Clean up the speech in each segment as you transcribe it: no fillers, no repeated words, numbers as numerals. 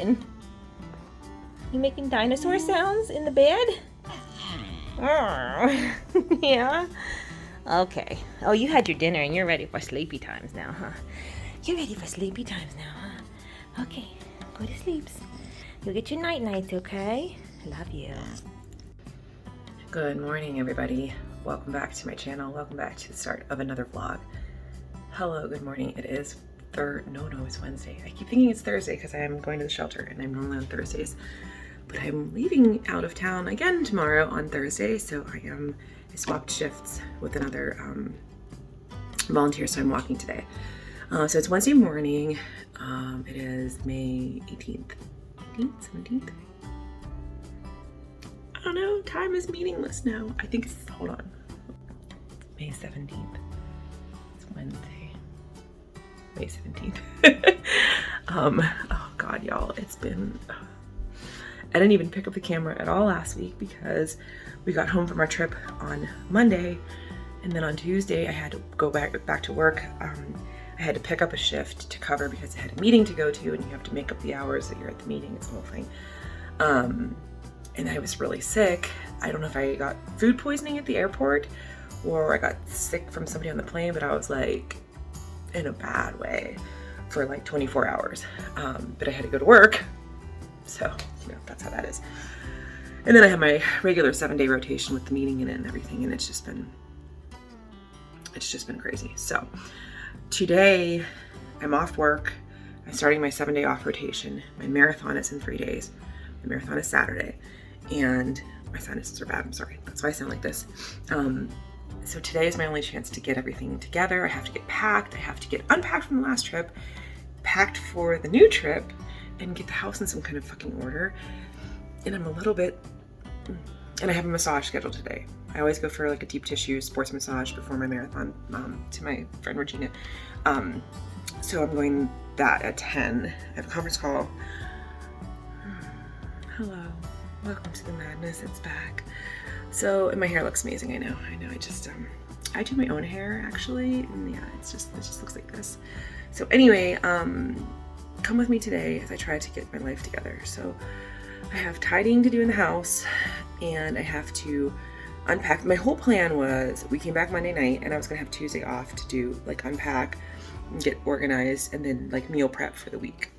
doing? You making dinosaur sounds in the bed? Yeah? Okay. Oh, you had your dinner and you're ready for sleepy times now, huh? You're ready for sleepy times now, huh? Okay, go to sleep. You'll get your night-nights, okay? I love you. Good morning, everybody. Welcome back to my channel. Welcome back to the start of another vlog. Hello, good morning. It is it's Wednesday. I keep thinking it's Thursday because I am going to the shelter and I'm normally on Thursdays. But I'm leaving out of town again tomorrow on Thursday, so I swapped shifts with another volunteer, so I'm walking today. So it's Wednesday morning. It is May 18th, 17th? I don't know, time is meaningless now. I think it's, hold on, May 17th. It's Wednesday, May 17th. Oh God, y'all, it's been, I didn't even pick up the camera at all last week because we got home from our trip on Monday, and then on Tuesday I had to go back to work. I had to pick up a shift to cover because I had a meeting to go to, and you have to make up the hours that you're at the meeting. It's the whole thing. And I was really sick. I don't know if I got food poisoning at the airport or I got sick from somebody on the plane, but I was like in a bad way for like 24 hours. But I had to go to work. So, you know, that's how that is. And then I have my regular 7-day rotation with the meeting in it and everything. And it's just been crazy. So today I'm off work. I'm starting my 7-day off rotation. My marathon is in 3 days. The marathon is Saturday. And my sinuses are bad, I'm sorry. That's why I sound like this. So today is my only chance to get everything together. I have to get packed. I have to get unpacked from the last trip, packed for the new trip, and get the house in some kind of fucking order. And I'm a little bit, and I have a massage scheduled today. I always go for like a deep tissue sports massage before my marathon to my friend Regina. So I'm going that at 10. I have a conference call. Hello. Welcome to the madness, it's back. So, and my hair looks amazing, I know, I just, I do my own hair, actually, and yeah, it just looks like this. So anyway, come with me today as I try to get my life together. So, I have tidying to do in the house, and I have to unpack. My whole plan was, we came back Monday night, and I was gonna have Tuesday off to do, like, unpack, and get organized, and then, like, meal prep for the week.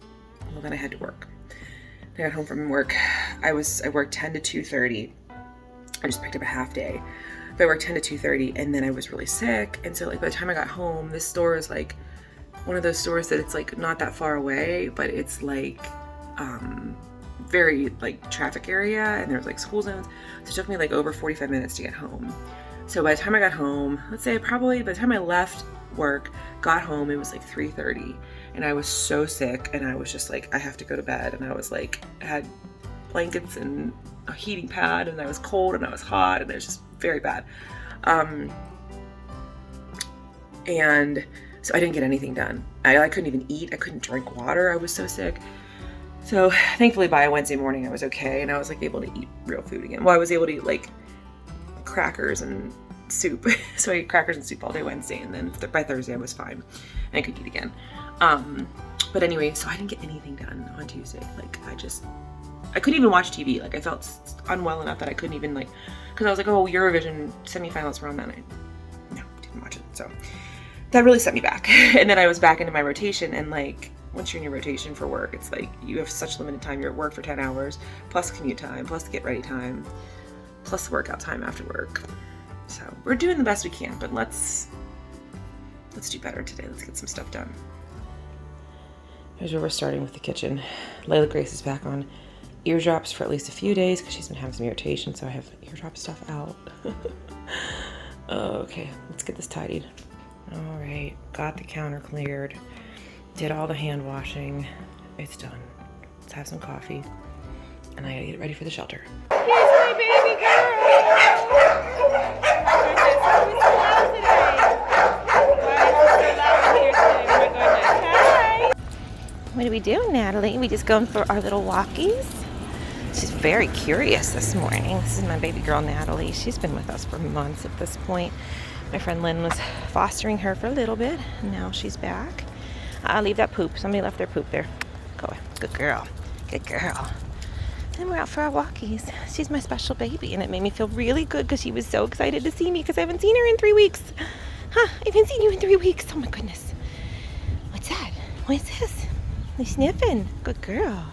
Well, then I had to work. I got home from work. I worked 10 to 2:30. I just picked up a half day. But I worked 10 to 2:30, and then I was really sick. And so like by the time I got home, this store is like one of those stores that it's like not that far away, but it's like very like traffic area, and there's like school zones. So it took me like over 45 minutes to get home. So by the time I got home, let's say by the time I left work, got home, it was like 3:30. And I was so sick, and I was just like, I have to go to bed. And I was like, I had blankets and a heating pad, and I was cold and I was hot, and it was just very bad. And so I didn't get anything done. I couldn't even eat. I couldn't drink water. I was so sick. So thankfully by Wednesday morning I was okay, and I was like able to eat real food again. Well, I was able to eat like crackers and soup. So I ate crackers and soup all day Wednesday, and then by Thursday I was fine and I could eat again. But anyway, so I didn't get anything done on Tuesday. Like I couldn't even watch TV. Like I felt unwell enough that I couldn't even like, cause I was like, oh, Eurovision semifinals were on that night. No, didn't watch it. So that really set me back. And then I was back into my rotation, and like, once you're in your rotation for work, it's like, you have such limited time. You're at work for 10 hours, plus commute time, plus the get ready time, plus the workout time after work. So we're doing the best we can, but let's do better today. Let's get some stuff done. Here's where we're starting with the kitchen. Layla Grace is back on eardrops for at least a few days because she's been having some irritation, so I have eardrop stuff out. Okay, let's get this tidied. All right, got the counter cleared, did all the hand washing. It's done. Let's have some coffee, and I gotta get it ready for the shelter. Here's my baby girl! What are we doing, Natalie? We just going for our little walkies. She's very curious this morning. This is my baby girl, Natalie. She's been with us for months at this point. My friend Lynn was fostering her for a little bit, and now she's back. I'll leave that poop. Somebody left their poop there. Go away. Good girl. Good girl. And we're out for our walkies. She's my special baby, and it made me feel really good because she was so excited to see me because I haven't seen her in 3 weeks. Huh? I haven't seen you in 3 weeks. Oh my goodness. What's that? What is this? You're sniffing. Good girl.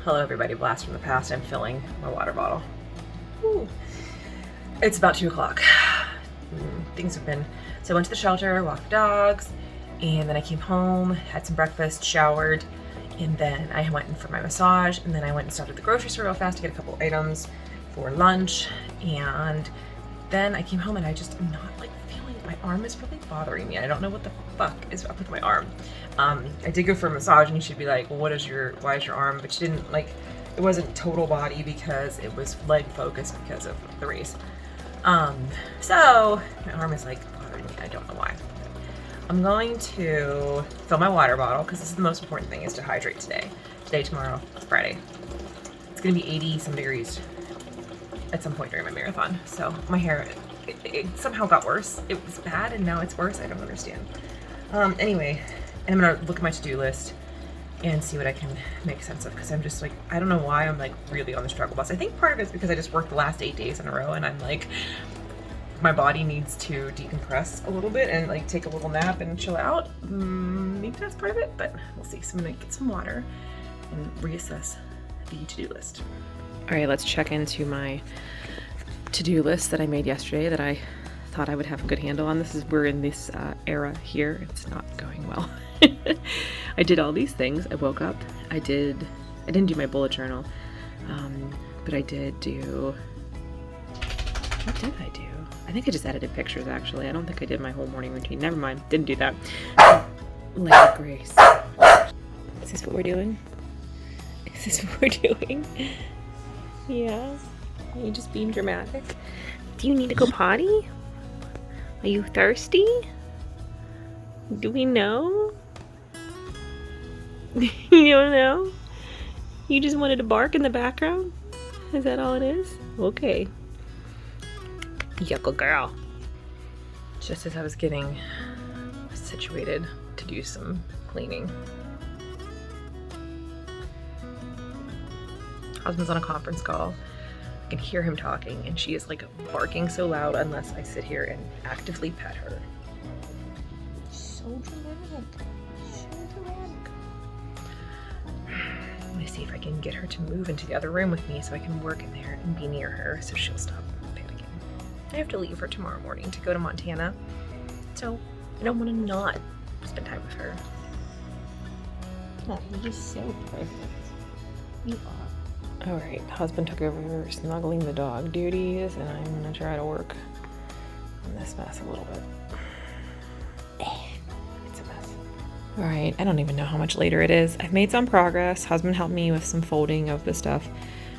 Hello everybody, blast from the past. I'm filling my water bottle. Ooh. It's about 2 o'clock. Things have been, so I went to the shelter, walked the dogs, and then I came home, had some breakfast, showered, and then I went in for my massage, and then I went and stopped at the grocery store real fast to get a couple items for lunch, and then I came home and I just am not like feeling, my arm is really bothering me. I don't know what the fuck is up with my arm. I did go for a massage and you should be like, well, why is your arm? But she didn't like, it wasn't total body because it was leg focused because of the race. So my arm is like bothering me. I don't know why. I'm going to fill my water bottle because this is the most important thing, is to hydrate today. Today, tomorrow, Friday. It's gonna be 80 some degrees at some point during my marathon. So my hair, it somehow got worse. It was bad and now it's worse. I don't understand. Anyway, and I'm gonna look at my to-do list and see what I can make sense of, because I'm just like, I don't know why I'm like really on the struggle bus. I think part of it's because I just worked the last 8 days in a row and I'm like, my body needs to decompress a little bit and like take a little nap and chill out. Maybe that's part of it, but we'll see. So I'm gonna get some water and reassess the to-do list. All right, let's check into my to-do list that I made yesterday that I thought I would have a good handle on. We're in this era here. It's not going well. I did all these things. I woke up. I didn't do my bullet journal, but I did do, what did I do? I think I just edited pictures actually. I don't think I did my whole morning routine. Never mind, didn't do that. Lady Grace. Is this what we're doing? Is this what we're doing? Yeah. Are you just being dramatic? Do you need to go potty? Are you thirsty? Do we know? You don't know? You just wanted to bark in the background? Is that all it is? Okay. Yuckle girl. Just as I was getting situated to do some cleaning, husband's on a conference call. I can hear him talking and she is like barking so loud unless I sit here and actively pet her. So dramatic. So dramatic. Let me see if I can get her to move into the other room with me so I can work in there and be near her so she'll stop panicking. I have to leave her tomorrow morning to go to Montana, so I don't want to not spend time with her. Oh, you're just so perfect. You are. All right, husband took over snuggling the dog duties, and I'm gonna try to work on this mess a little bit. It's a mess. All right, I don't even know how much later it is. I've made some progress. Husband helped me with some folding of the stuff.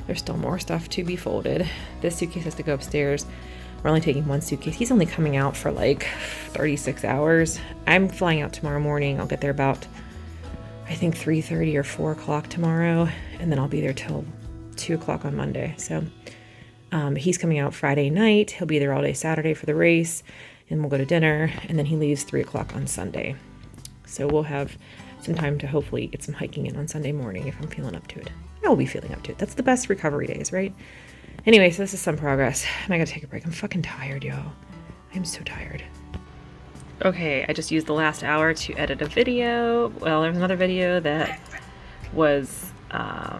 There's still more stuff to be folded. This suitcase has to go upstairs. We're only taking one suitcase. He's only coming out for like 36 hours. I'm flying out tomorrow morning. I'll get there about, I think 3:30 or 4 o'clock tomorrow, and then I'll be there till 2 o'clock on Monday. So he's coming out Friday night. He'll be there all day Saturday for the race, and we'll go to dinner, and then he leaves 3 o'clock on Sunday. So we'll have some time to hopefully get some hiking in on Sunday morning if I'm feeling up to it. I will be feeling up to it. That's the best recovery days, right? Anyway, so this is some progress. And I gotta take a break. I'm fucking tired, y'all. I'm so tired. Okay, I just used the last hour to edit a video. Well, there's another video that was I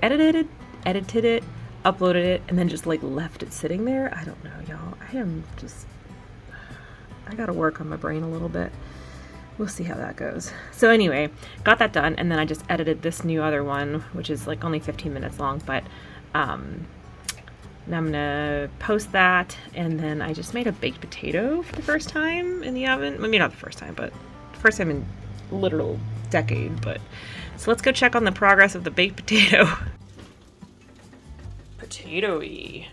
edited it, uploaded it, and then just like left it sitting there. I don't know, y'all. I gotta work on my brain a little bit. We'll see how that goes. So anyway, got that done, and then I just edited this new other one, which is like only 15 minutes long, but now I'm gonna post that, and then I just made a baked potato for the first time in the oven. Maybe not the first time, but the first time in a literal decade. But so let's go check on the progress of the baked potato. Potato-y.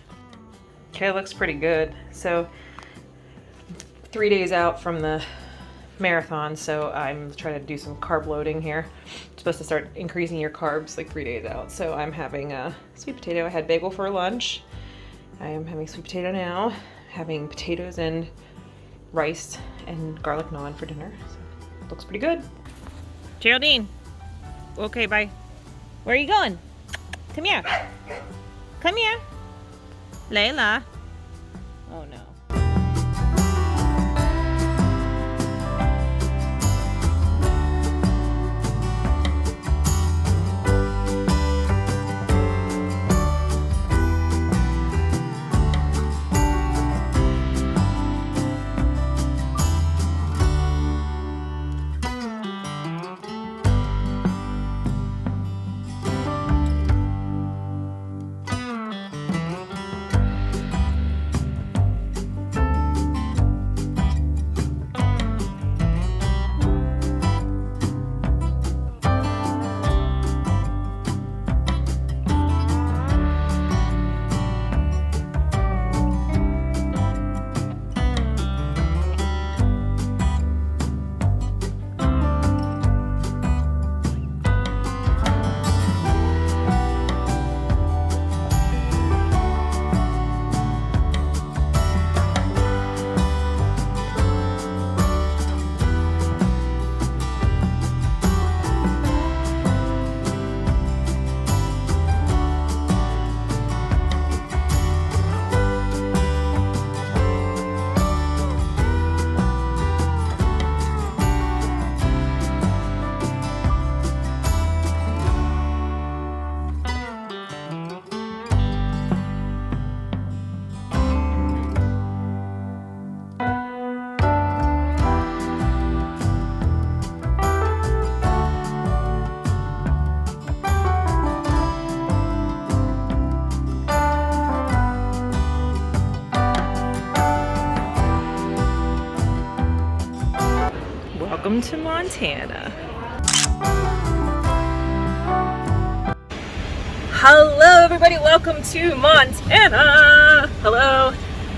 Okay, it looks pretty good. So 3 days out from the marathon, so I'm trying to do some carb loading here. You're supposed to start increasing your carbs like 3 days out. So I'm having a sweet potato. I had bagel for lunch. I am having sweet potato now, having potatoes and rice and garlic naan for dinner. So, looks pretty good. Geraldine. Okay, bye. Where are you going? Come here. Come here. Layla. Oh no. Welcome to Montana. Hello everybody, welcome to Montana. Hello.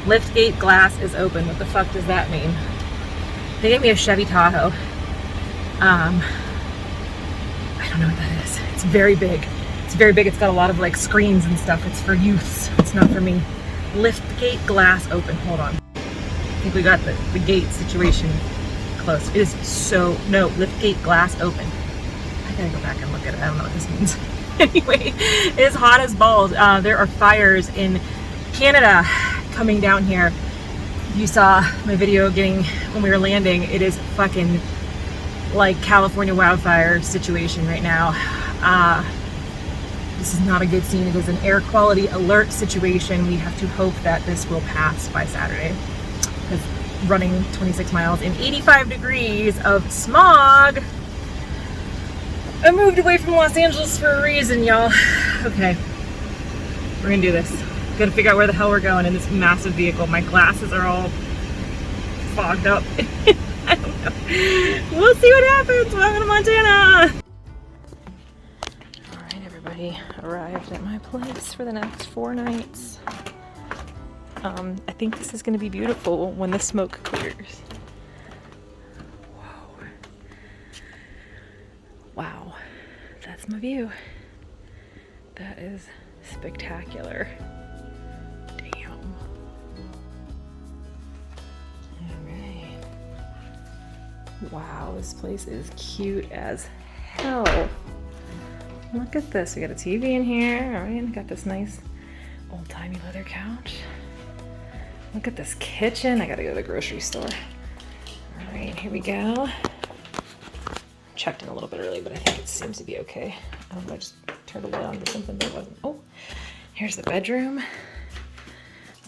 Liftgate glass is open. What the fuck does that mean? They gave me a Chevy Tahoe. I don't know what that is. It's very big. It's very big. It's got a lot of like screens and stuff. It's for youths. It's not for me. Liftgate glass open. Hold on. I think we got the gate situation close. It is so, no, liftgate glass open. I gotta go back and look at it. I don't know what this means. Anyway, it is hot as balls. There are fires in Canada coming down here. You saw my video when we were landing. It is fucking like California wildfire situation right now. This is not a good scene. It is an air quality alert situation. We have to hope that this will pass by Saturday. Because running 26 miles in 85 degrees of smog. I moved away from Los Angeles for a reason, y'all. Okay, we're gonna do this. Gotta figure out where the hell we're going in this massive vehicle. My glasses are all fogged up. I don't know. We'll see what happens. Welcome to Montana. All right, everybody arrived at my place for the next 4 nights. I think this is going to be beautiful when the smoke clears. Whoa. Wow. That's my view. That is spectacular. Damn. Alright. Wow, this place is cute as hell. Look at this. We got a TV in here. Alright, got this nice old-timey leather couch. Look at this kitchen. I gotta go to the grocery store. All right, here we go. Checked in a little bit early, but I think it seems to be okay. I don't know, I just turned the light on to something that wasn't. Oh, here's the bedroom.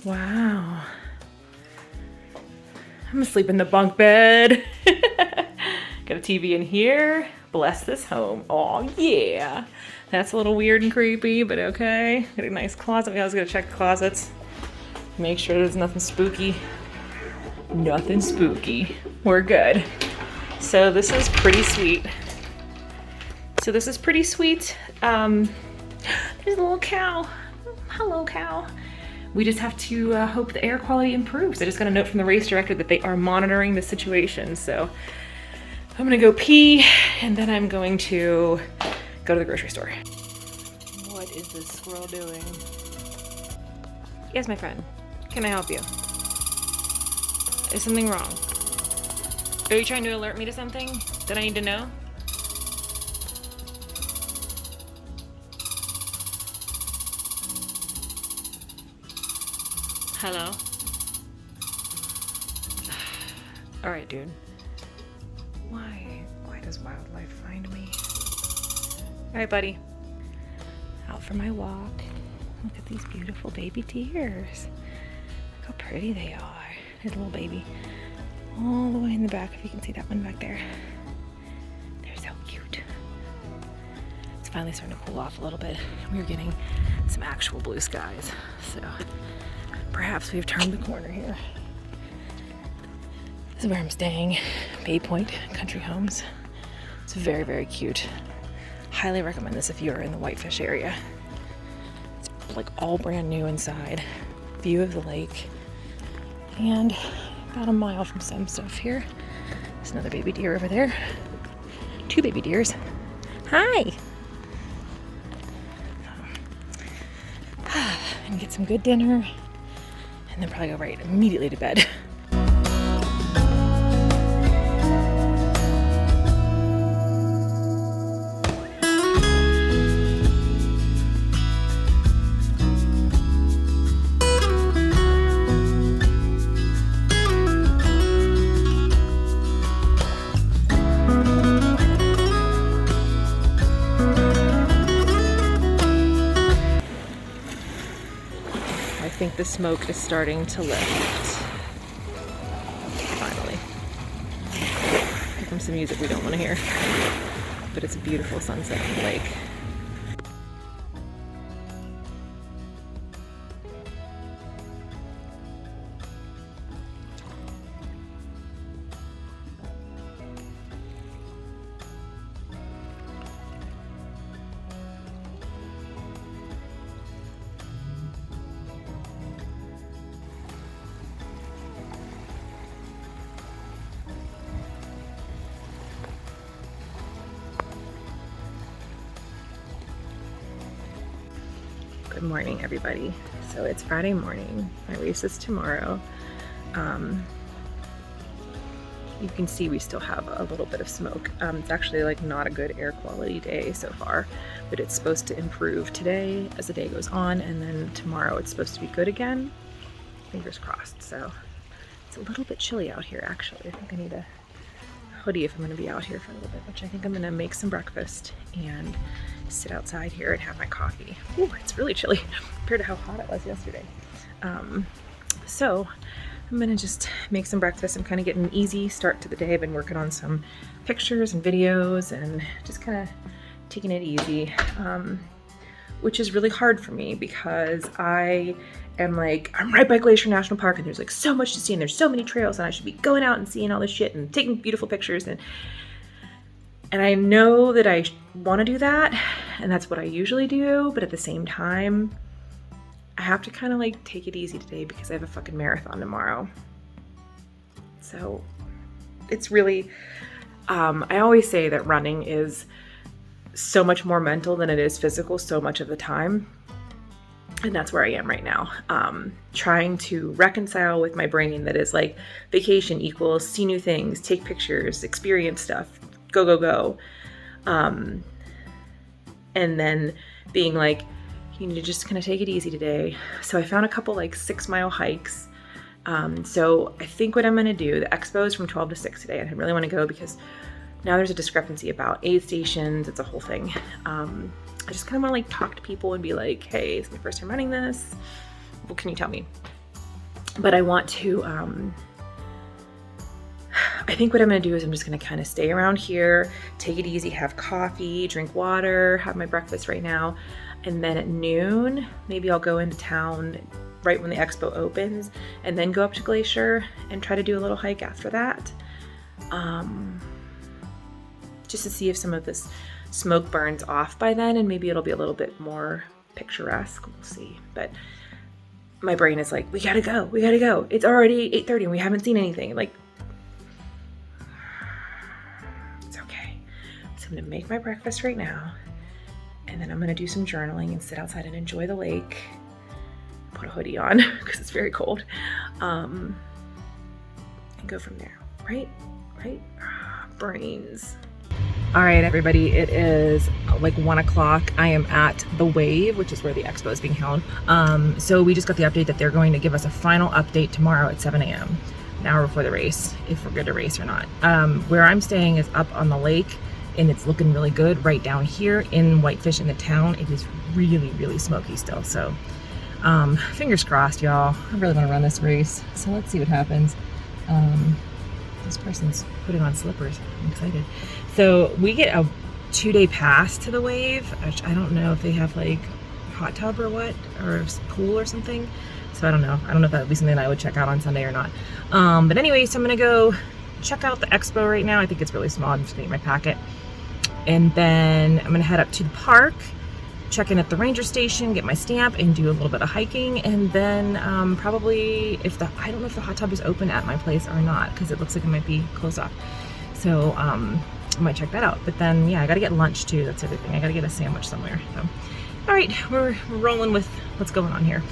Wow. I'm gonna sleep in the bunk bed. Got a TV in here. Bless this home. Oh yeah. That's a little weird and creepy, but okay. Got a nice closet. I was gonna check the closets. Make sure there's nothing spooky. Nothing spooky. We're good. So this is pretty sweet. There's a little cow. Hello, cow. We just have to hope the air quality improves. I just got a note from the race director that they are monitoring the situation. So I'm gonna go pee and then I'm going to go to the grocery store. What is this squirrel doing? Yes, my friend. Can I help you? Is something wrong? Are you trying to alert me to something that I need to know? Hello? All right, dude. Why does wildlife find me? All right, buddy. Out for my walk. Look at these beautiful baby deers. Look how pretty they are. There's a little baby all the way in the back, if you can see that one back there. They're so cute. It's finally starting to cool off a little bit. We're getting some actual blue skies, so perhaps we've turned the corner here. This is where I'm staying, Bay Point Country Homes. It's very, very cute. Highly recommend this if you're in the Whitefish area. It's like all brand new inside. View of the lake. And about a mile from some stuff here. There's another baby deer over there. 2 baby deers. Hi! And get some good dinner. And then probably go right immediately to bed. I think the smoke is starting to lift. Finally. Here comes some music we don't want to hear. But it's a beautiful sunset on the lake. Good morning, everybody. So it's Friday morning. My race is tomorrow. You can see we still have a little bit of smoke. It's actually like not a good air quality day so far, but it's supposed to improve today as the day goes on, and then tomorrow it's supposed to be good again. Fingers crossed. So it's a little bit chilly out here, actually. I think I need a hoodie if I'm going to be out here for a little bit, which I think I'm going to make some breakfast and sit outside here and have my coffee. Ooh, it's really chilly compared to how hot it was yesterday. So I'm gonna just make some breakfast. I'm kind of getting an easy start to the day. I've been working on some pictures and videos and just kind of taking it easy, which is really hard for me because I am like, I'm right by Glacier National Park and there's like so much to see and there's so many trails and I should be going out and seeing all this shit and taking beautiful pictures, and I know that I want to do that, and that's what I usually do, but at the same time, I have to kind of like take it easy today because I have a fucking marathon tomorrow. So it's really, I always say that running is so much more mental than it is physical so much of the time. And that's where I am right now. Trying to reconcile with my brain that is like vacation equals see new things, take pictures, experience stuff, go, go, go. And then being like, you need to just kind of take it easy today. So I found a couple like 6-mile hikes. So I think what I'm going to do, the expo is from 12 to 6 today. And I really want to go because now there's a discrepancy about aid stations. It's a whole thing. I just kind of want to like talk to people and be like, hey, it's my first time running this. What can you tell me? But I want to, I think what I'm going to do is I'm just going to kind of stay around here, take it easy, have coffee, drink water, have my breakfast right now. And then at noon, maybe I'll go into town right when the expo opens and then go up to Glacier and try to do a little hike after that. Just to see if some of this smoke burns off by then and maybe it'll be a little bit more picturesque. We'll see. But my brain is like, we gotta go, we gotta go. It's already 8:30 and we haven't seen anything. Like, it's okay. So I'm gonna make my breakfast right now and then I'm gonna do some journaling and sit outside and enjoy the lake. Put a hoodie on because it's very cold. go from there, right? Brains. All right, everybody, it is like 1 o'clock. I am at the Wave, which is where the expo is being held. So we just got the update that they're going to give us a final update tomorrow at 7 a.m., an hour before the race, if we're good to race or not. Where I'm staying is up on the lake, and it's looking really good. Right down here in Whitefish in the town, it is really, really smoky still. So fingers crossed, y'all. I really want to run this race, so let's see what happens. This person's putting on slippers. I'm excited. So we get a 2-day pass to the Wave, which I don't know if they have like hot tub or what, or pool or something. So I don't know. I don't know if that would be something that I would check out on Sunday or not. But anyway, so I'm gonna go check out the expo right now. I think it's really small. I'm just gonna get my packet. And then I'm gonna head up to the park, check in at the ranger station, get my stamp, and do a little bit of hiking. And then probably I don't know if the hot tub is open at my place or not, because it looks like it might be closed off. So I might check that out. But then yeah, I gotta get lunch too. That's the other thing. I gotta get a sandwich somewhere. So all right, we're rolling with what's going on here.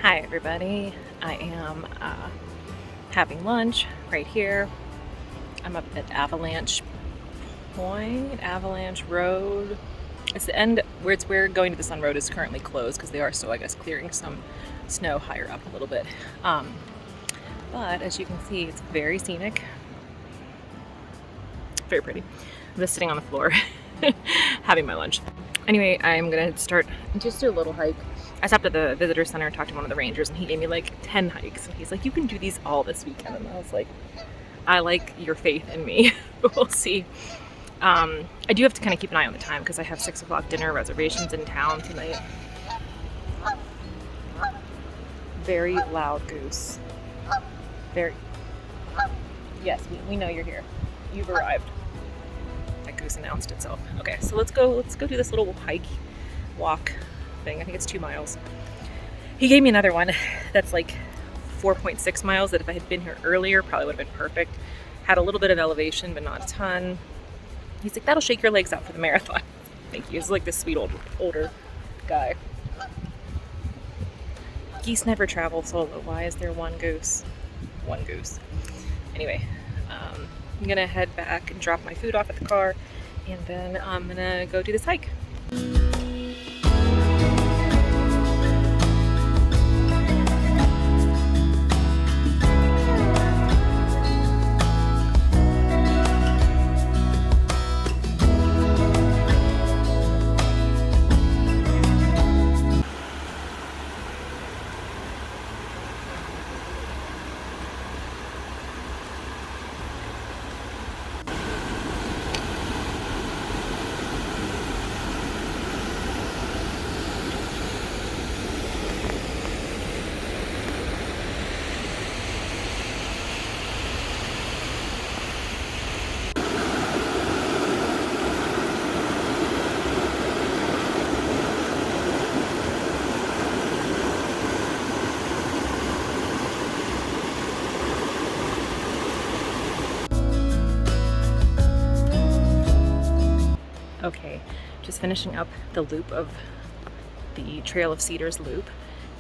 Hi everybody, I am having lunch right here. I'm up at Avalanche Road. It's the end where going to the Sun Road is currently closed because they are still, I guess, clearing some snow higher up a little bit. But as you can see, it's very scenic, very pretty. I'm just sitting on the floor having my lunch. Anyway, I'm gonna start just do a little hike. I stopped at the visitor center and talked to one of the rangers, and he gave me like 10 hikes. And he's like, you can do these all this weekend. And I was like, I like your faith in me. We'll see. I do have to kind of keep an eye on the time because I have 6 o'clock dinner reservations in town tonight. Very loud goose. Very. Yes, we know you're here. You've arrived. That goose announced itself. Okay, so let's go do this little hike, walk thing. I think it's 2 miles. He gave me another one that's like 4.6 miles that if I had been here earlier probably would have been perfect. Had a little bit of elevation but not a ton. He's like, that'll shake your legs out for the marathon. Thank you. He's like this sweet older guy. Geese never travel solo. Why is there one goose? One goose. Anyway, I'm gonna head back and drop my food off at the car, and then I'm gonna go do this hike. Okay, just finishing up the loop of the Trail of Cedars loop.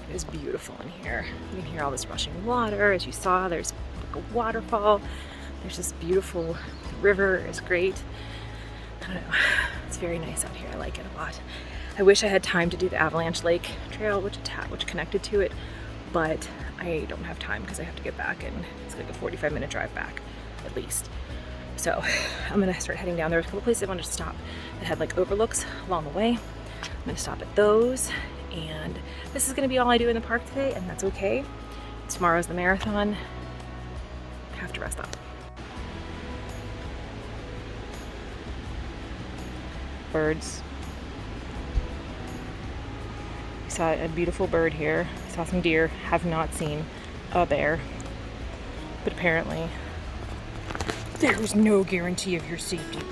It is beautiful in here. You can hear all this rushing water. As you saw, there's like a waterfall. There's this beautiful river. It's great. I don't know. It's very nice out here. I like it a lot. I wish I had time to do the Avalanche Lake Trail, which connected to it, but I don't have time because I have to get back, and it's like a 45-minute drive back at least. So I'm gonna start heading down. There was a couple places I wanted to stop that had like overlooks along the way. I'm gonna stop at those, and this is gonna be all I do in the park today, and that's okay. Tomorrow's the marathon. I have to rest up. Birds. We saw a beautiful bird here. Saw some deer. Have not seen a bear. But apparently, there is no guarantee of your safety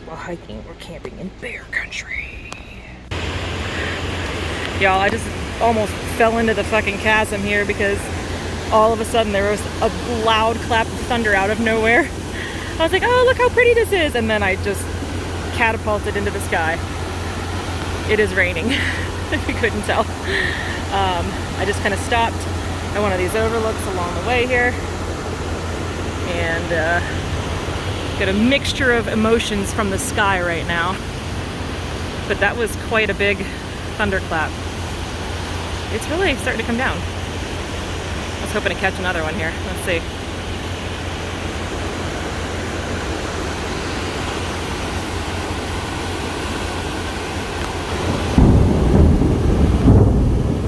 while hiking or camping in bear country. Y'all, I just almost fell into the fucking chasm here because all of a sudden there was a loud clap of thunder out of nowhere. I was like, oh, look how pretty this is. And then I just catapulted into the sky. It is raining, if you couldn't tell. I just kind of stopped at one of these overlooks along the way here and got a mixture of emotions from the sky right now. But that was quite a big thunderclap. It's really starting to come down. I was hoping to catch another one here. Let's see.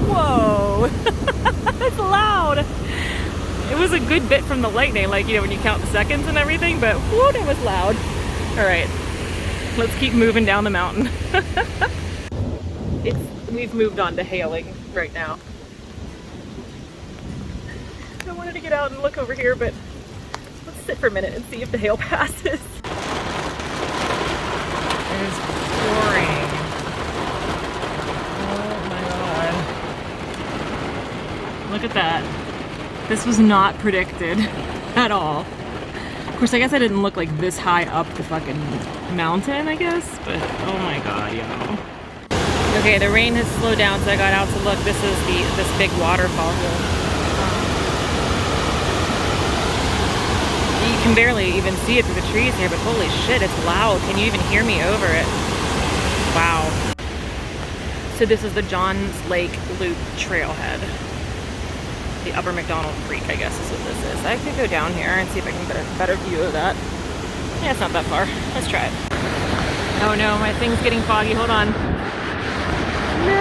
Whoa! That's loud! It was a good bit from the lightning, like, you know, when you count the seconds and everything, but whoa, that was loud. Alright, let's keep moving down the mountain. We've moved on to hailing right now. I wanted to get out and look over here, but let's sit for a minute and see if the hail passes. It is pouring. Oh my god. Look at that. This was not predicted at all. Of course, I guess I didn't look like this high up the fucking mountain, I guess, but oh my god, y'all. Okay, the rain has slowed down, so I got out to look. This is this big waterfall here. You can barely even see it through the trees here, but holy shit, it's loud. Can you even hear me over it? Wow. So this is the Johns Lake Loop trailhead. The Upper McDonald Creek, I guess is what this is. I could go down here and see if I can get a better view of that. Yeah, it's not that far. Let's try it. Oh no, my thing's getting foggy. Hold on. No!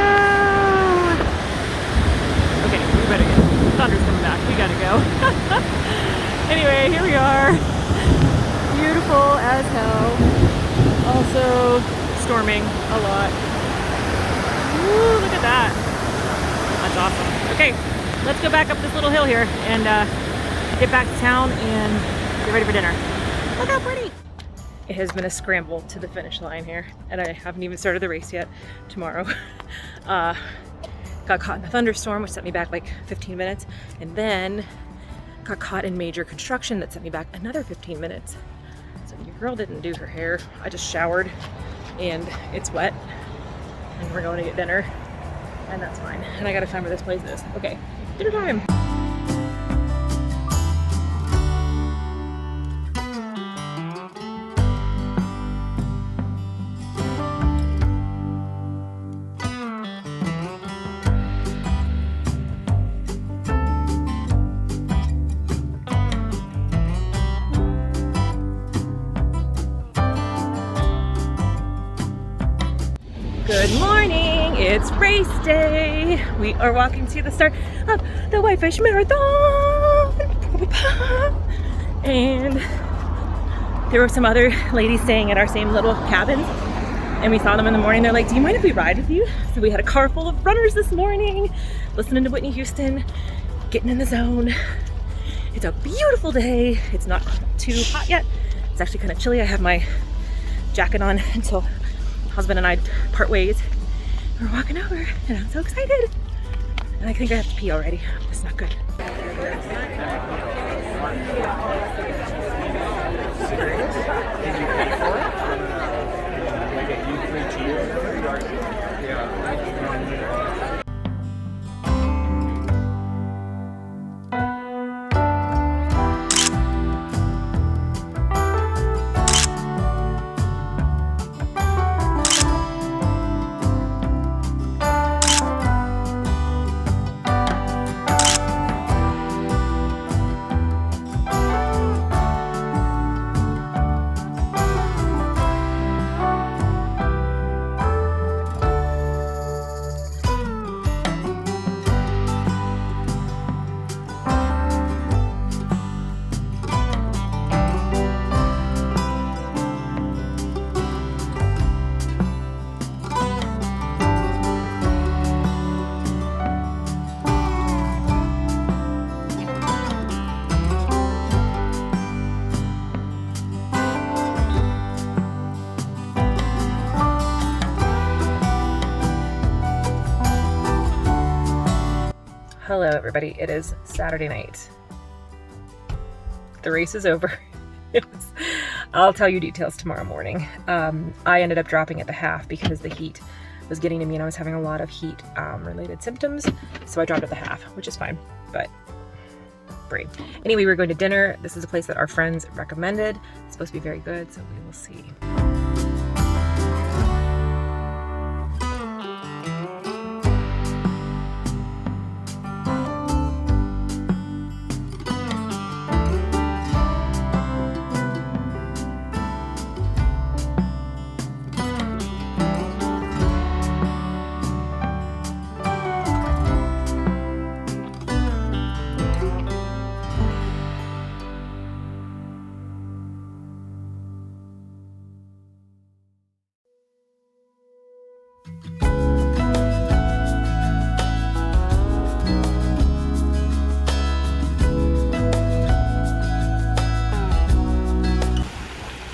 Okay, we better go. Thunder's coming back. We gotta go. Anyway, here we are. Beautiful as hell. Also storming a lot. Woo, look at that. That's awesome. Okay, let's go back up this little hill here and get back to town and get ready for dinner. Look how pretty. It has been a scramble to the finish line here, and I haven't even started the race yet. Tomorrow. Got caught in a thunderstorm, which set me back like 15 minutes, and then got caught in major construction that set me back another 15 minutes. So your girl didn't do her hair. I just showered, and it's wet, and we're going to get dinner, and that's fine. And I gotta find where this place is. Okay, dinner time. Good morning, it's race day. We are walking to the start of the Whitefish Marathon. And there were some other ladies staying at our same little cabins, and we saw them in the morning. They're like, do you mind if we ride with you? So we had a car full of runners this morning, listening to Whitney Houston, getting in the zone. It's a beautiful day. It's not too hot yet. It's actually kind of chilly. I have my jacket on until husband and I part ways. We're walking over and I'm so excited. And I think I have to pee already. It's not good. Hello everybody, it is Saturday night. The race is over. I'll tell you details tomorrow morning. I ended up dropping at the half because the heat was getting to me and I was having a lot of heat related symptoms. So I dropped at the half, which is fine, but brain. Anyway, we're going to dinner. This is a place that our friends recommended. It's supposed to be very good, so we will see.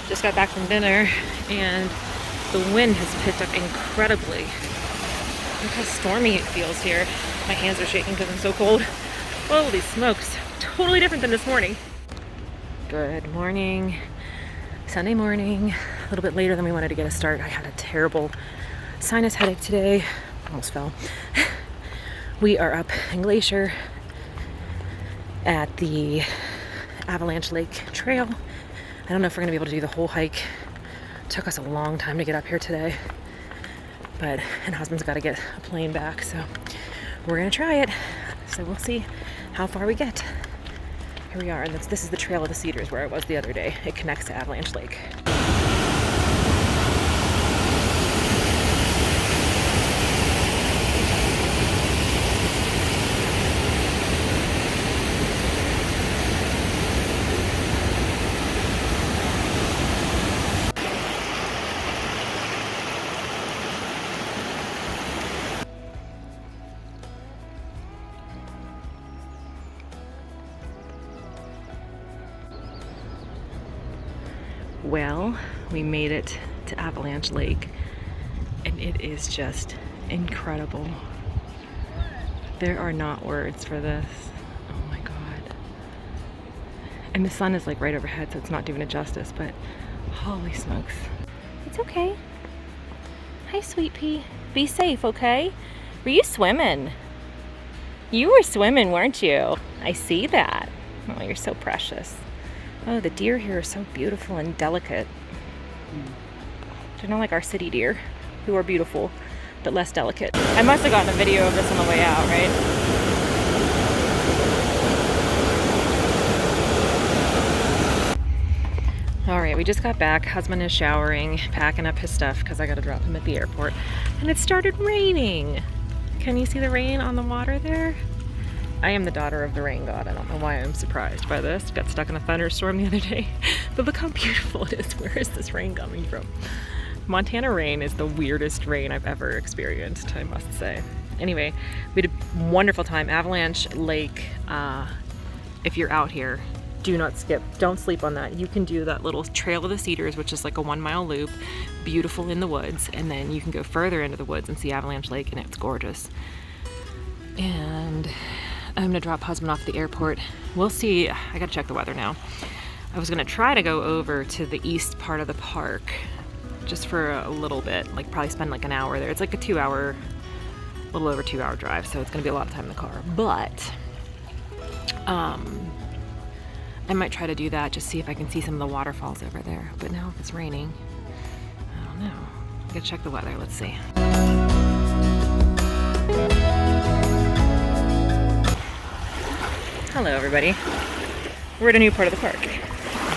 Just got back from dinner and the wind has picked up incredibly. Look how stormy it feels here. My hands are shaking because I'm so cold. Holy smokes. Totally different than this morning. Good morning. Sunday morning. A little bit later than we wanted to get a start. I had a terrible sinus headache today. Almost fell. We are up in Glacier at the Avalanche Lake Trail. I don't know if we're gonna be able to do the whole hike. It took us a long time to get up here today, and husband's got to get a plane back, so we're gonna try it. So we'll see how far we get. Here we are, and this is the Trail of the Cedars where I was the other day. It connects to Avalanche Lake. Well, we made it to Avalanche Lake and it is just incredible. There are not words for this. Oh my God. And the sun is like right overhead, so it's not doing it justice, but holy smokes. It's okay. Hi, sweet pea. Be safe, okay? Were you swimming? You were swimming, weren't you? I see that. Oh, you're so precious. Oh, the deer here are so beautiful and delicate. They're not like our city deer, who are beautiful, but less delicate. I must have gotten a video of this on the way out, right? All right, we just got back. Husband is showering, packing up his stuff because I got to drop him at the airport. And it started raining. Can you see the rain on the water there? I am the daughter of the rain god. I don't know why I'm surprised by this. Got stuck in a thunderstorm the other day. But look how beautiful it is. Where is this rain coming from? Montana rain is the weirdest rain I've ever experienced, I must say. Anyway, we had a wonderful time. Avalanche Lake, if you're out here, do not skip. Don't sleep on that. You can do that little Trail of the Cedars, which is like a 1-mile loop, beautiful in the woods. And then you can go further into the woods and see Avalanche Lake, and it's gorgeous. And I'm gonna drop husband off at the airport. We'll see. I gotta check the weather now. I was gonna try to go over to the east part of the park just for a little bit, like probably spend like an hour there. It's like a 2-hour, a little over 2-hour drive, so it's gonna be a lot of time in the car. But I might try to do that, just see if I can see some of the waterfalls over there. But now if it's raining, I don't know. I gotta check the weather. Let's see. Hello everybody. We're at a new part of the park.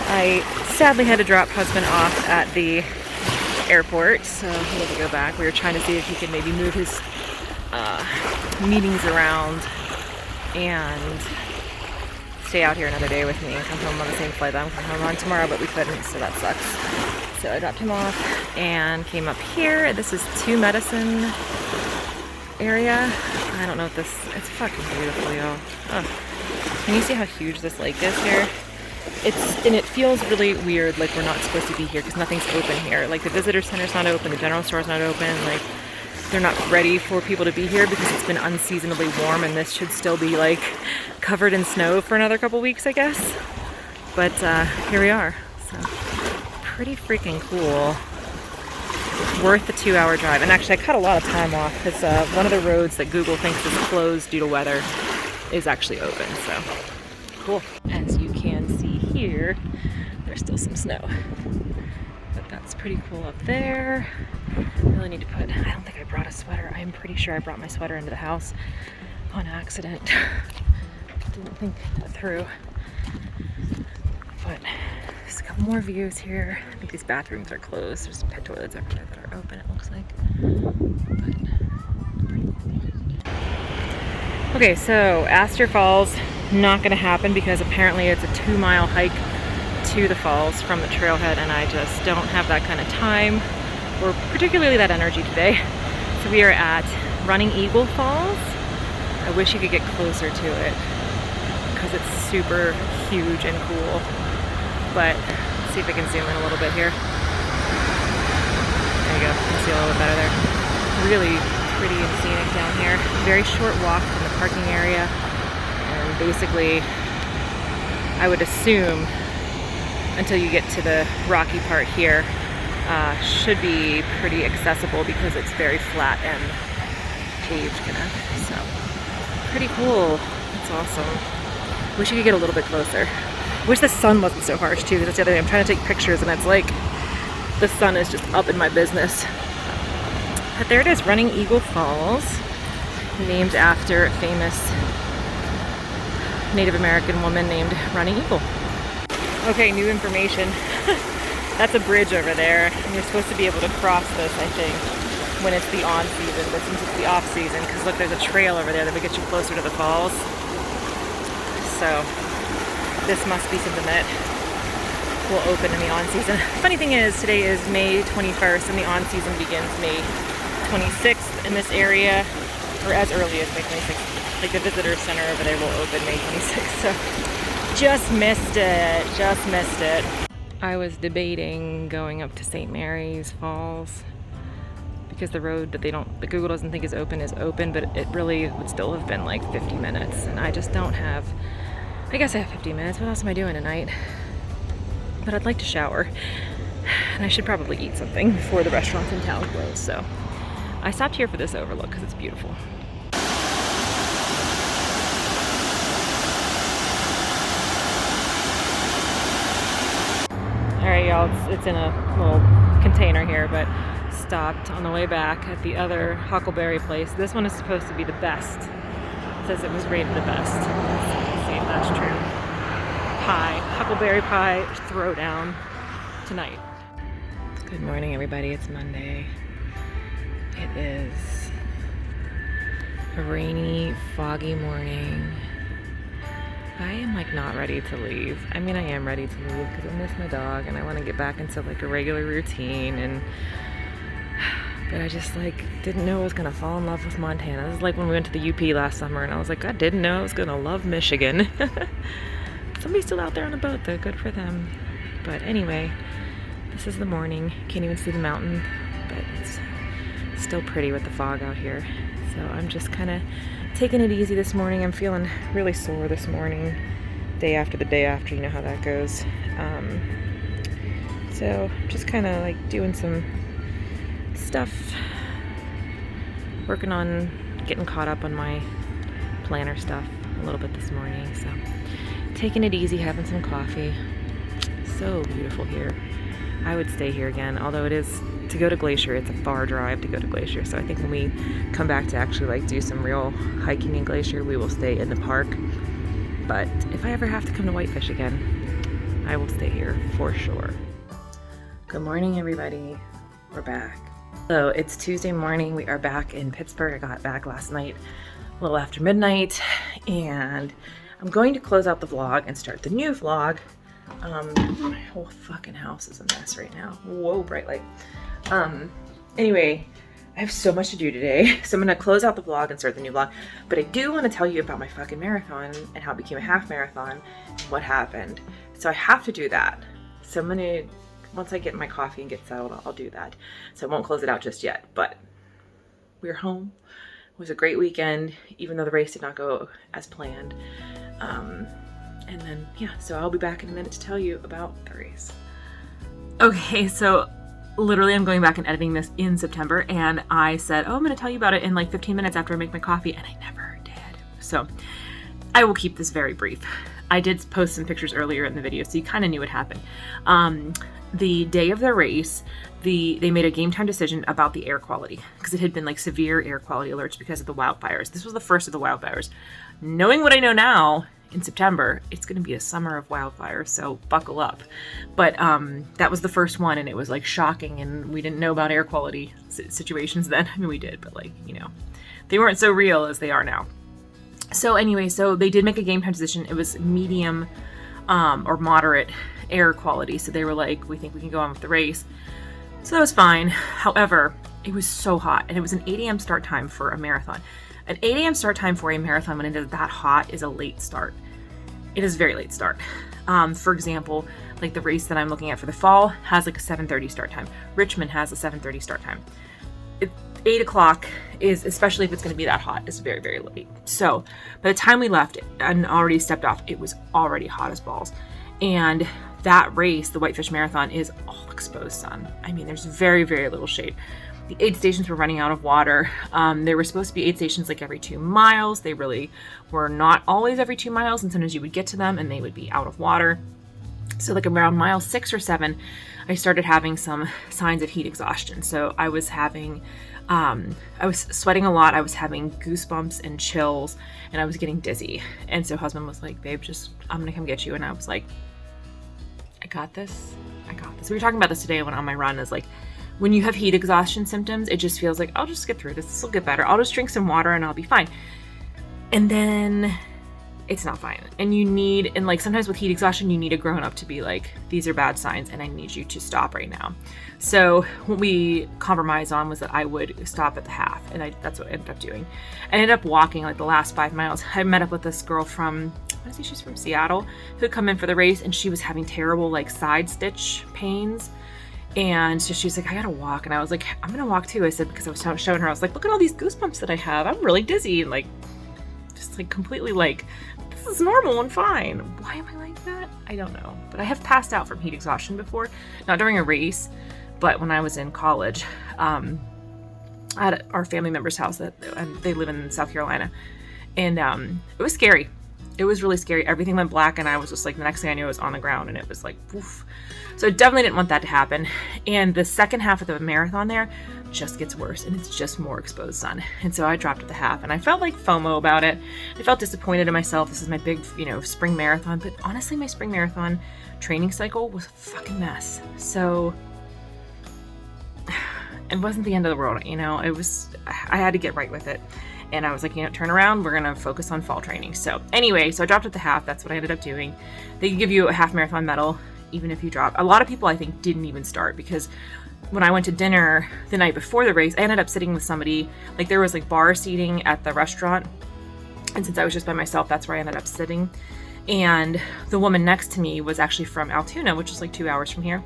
I sadly had to drop husband off at the airport, so he had to go back. We were trying to see if he could maybe move his meetings around and stay out here another day with me and come home on the same flight that I'm coming home on tomorrow, but we couldn't, so that sucks. So I dropped him off and came up here. This is Two Medicine area. I don't know if this, it's fucking beautiful, y'all. Oh. Can you see how huge this lake is here? And it feels really weird, like we're not supposed to be here because nothing's open here. Like the visitor center's not open, the general store's not open. Like they're not ready for people to be here because it's been unseasonably warm, and this should still be like covered in snow for another couple weeks, I guess. But here we are. So pretty freaking cool. Worth the 2-hour drive. And actually I cut a lot of time off because one of the roads that Google thinks is closed due to weather is actually open, so cool. As you can see here, there's still some snow, but that's pretty cool up there. I really need to put, I don't think I brought a sweater. I'm pretty sure I brought my sweater into the house on accident. Didn't think that through. But there's a couple more views here. I think these bathrooms are closed. There's pet toilets everywhere that are open, it looks like. But pretty cool. Okay, so Astor Falls, not gonna happen because apparently it's a 2-mile hike to the falls from the trailhead, and I just don't have that kind of time or particularly that energy today. So we are at Running Eagle Falls. I wish you could get closer to it because it's super huge and cool. But let's see if I can zoom in a little bit here. There you go, you can see a little bit better there. Really pretty and scenic down here. Very short walk from the parking area. And basically, I would assume until you get to the rocky part here, should be pretty accessible because it's very flat and paved kind of. So pretty cool. That's awesome. Wish you could get a little bit closer. Wish the sun wasn't so harsh too, because that's the other thing. I'm trying to take pictures and it's like the sun is just up in my business. But there it is, Running Eagle Falls, named after a famous Native American woman named Running Eagle. Okay, new information. That's a bridge over there, and you're supposed to be able to cross this, I think, when it's the on season, but since it's the off season, because look, there's a trail over there that would get you closer to the falls. So this must be something that will open in the on-season. Funny thing is, today is May 21st, and the on-season begins May 26th in this area, or as early as May 26th. Like the visitor center over there will open May 26th, so just missed it, just missed it. I was debating going up to St. Mary's Falls because the road that that Google doesn't think is open, but it really would still have been like 50 minutes, and I just don't have, I guess I have 50 minutes. What else am I doing tonight? But I'd like to shower, and I should probably eat something before the restaurants in town close. So I stopped here for this overlook because it's beautiful. All right, y'all, it's in a little container here, but stopped on the way back at the other huckleberry place. This one is supposed to be the best. It says it was rated the best. Let's see if that's true. Pie, huckleberry pie throwdown tonight. Good morning, everybody. It's Monday. It is a rainy, foggy morning. I am like not ready to leave. I mean, I am ready to leave because I miss my dog and I want to get back into like a regular routine, but I just like didn't know I was gonna fall in love with Montana. This is like when we went to the UP last summer and I was like, I didn't know I was gonna love Michigan. Somebody's still out there on a boat though, good for them. But anyway, this is the morning. Can't even see the mountain, but it's still pretty with the fog out here. So I'm just kind of taking it easy this morning. I'm feeling really sore this morning, day after the day after, you know how that goes. So just kind of like doing some stuff, working on getting caught up on my planner stuff a little bit this morning. So taking it easy, having some coffee. So beautiful here. I would stay here again, although it is, to go to Glacier, it's a far drive to go to Glacier. So I think when we come back to actually like do some real hiking in Glacier, we will stay in the park. But if I ever have to come to Whitefish again, I will stay here for sure. Good morning, everybody. We're back. So it's Tuesday morning. We are back in Pittsburgh. I got back last night a little after midnight, and I'm going to close out the vlog and start the new vlog. My whole fucking house is a mess right now. Whoa, bright light. Anyway, I have so much to do today, so I'm gonna close out the vlog and start the new vlog. But I do want to tell you about my fucking marathon and how it became a half marathon and what happened. So I have to do that. So I'm gonna, once I get my coffee and get settled, I'll do that. So I won't close it out just yet, but we're home. It was a great weekend, even though the race did not go as planned. And then, yeah, so I'll be back in a minute to tell you about the race. Okay, so literally I'm going back and editing this in September, and I said, oh, I'm going to tell you about it in like 15 minutes after I make my coffee, and I never did. So I will keep this very brief. I did post some pictures earlier in the video, so you kind of knew what happened. The day of the race, they made a game time decision about the air quality, because it had been like severe air quality alerts because of the wildfires. This was the first of the wildfires. Knowing what I know now, in September, it's going to be a summer of wildfires, so buckle up. But that was the first one, and it was like shocking, and we didn't know about air quality situations then. I mean, we did, but like, you know, they weren't so real as they are now. So anyway, so they did make a game time decision. It was medium or moderate air quality. So they were like, we think we can go on with the race. So that was fine. However, it was so hot, and it was an 8 a.m. start time for a marathon. An 8 a.m. start time for a marathon when it is that hot is a late start. It is a very late start. For example, like the race that I'm looking at for the fall has like a 7:30 start time. Richmond has a 7:30 start time. 8 o'clock is, especially if it's going to be that hot, is very, very late. So by the time we left and already stepped off, it was already hot as balls. And that race, the Whitefish Marathon, is all exposed sun. I mean, there's very, very little shade. The aid stations were running out of water. There were supposed to be aid stations like every 2 miles. They really were not always every 2 miles, and sometimes you would get to them and they would be out of water. So like around mile 6 or 7, I started having some signs of heat exhaustion. So I was having, I was sweating a lot. I was having goosebumps and chills, and I was getting dizzy. And so husband was like, babe, I'm gonna come get you. And I was like, I got this. We were talking about this today when on my run, is like, when you have heat exhaustion symptoms, it just feels like, I'll just get through this. This will get better. I'll just drink some water and I'll be fine. And then it's not fine. And like sometimes with heat exhaustion, you need a grown up to be like, these are bad signs and I need you to stop right now. So what we compromised on was that I would stop at the half, and that's what I ended up doing. I ended up walking like the last 5 miles. I met up with this girl from, I want to say she's from Seattle, who had come in for the race, and she was having terrible like side stitch pains. And so she's like, I gotta walk. And I was like, I'm gonna walk too. I said, because I was showing her, I was like, look at all these goosebumps that I have. I'm really dizzy. And like, just like completely like, this is normal and fine. Why am I like that? I don't know. But I have passed out from heat exhaustion before. Not during a race, but when I was in college, at our family member's house, and they live in South Carolina. And it was scary. It was really scary. Everything went black, and I was just like, the next thing I knew, I was on the ground, and it was like, woof. So I definitely didn't want that to happen. And the second half of the marathon there just gets worse, and it's just more exposed sun. And so I dropped at the half, and I felt like FOMO about it. I felt disappointed in myself. This is my big, spring marathon. But honestly, my spring marathon training cycle was a fucking mess. So it wasn't the end of the world, It was, I had to get right with it. And I was like, turn around. We're going to focus on fall training. So anyway, so I dropped at the half. That's what I ended up doing. They give you a half marathon medal, even if you drop. A lot of people, I think, didn't even start, because when I went to dinner the night before the race, I ended up sitting with somebody, like there was like bar seating at the restaurant. And since I was just by myself, that's where I ended up sitting. And the woman next to me was actually from Altoona, which is like 2 hours from here.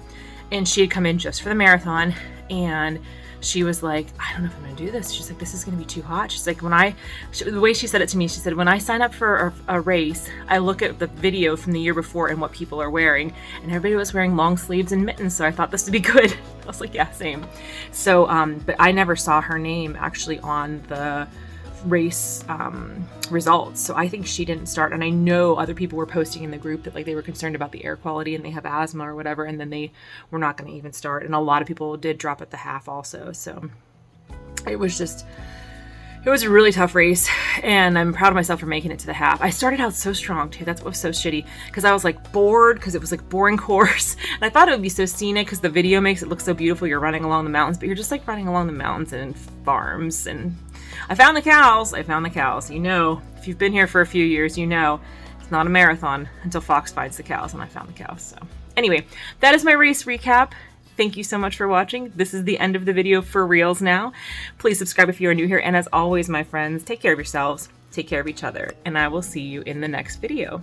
And she had come in just for the marathon, and she was like, I don't know if I'm going to do this. She's like, this is going to be too hot. She's like, the way she said it to me, she said, when I sign up for a race, I look at the video from the year before and what people are wearing, and everybody was wearing long sleeves and mittens. So I thought this would be good. I was like, yeah, same. So, but I never saw her name actually on the race results. So I think she didn't start. And I know other people were posting in the group that like they were concerned about the air quality and they have asthma or whatever, and then they were not going to even start. And a lot of people did drop at the half also. So it was a really tough race, and I'm proud of myself for making it to the half. I started out so strong too. That's what was so shitty, because I was like bored, because it was like boring course, and I thought it would be so scenic because the video makes it look so beautiful. You're running along the mountains, but you're just like running along the mountains and farms. And I found the cows. If you've been here for a few years, it's not a marathon until Fox finds the cows, and I found the cows. So anyway, that is my race recap. Thank you so much for watching. This is the end of the video for reals now. Please subscribe if you are new here. And as always, my friends, take care of yourselves, take care of each other, and I will see you in the next video.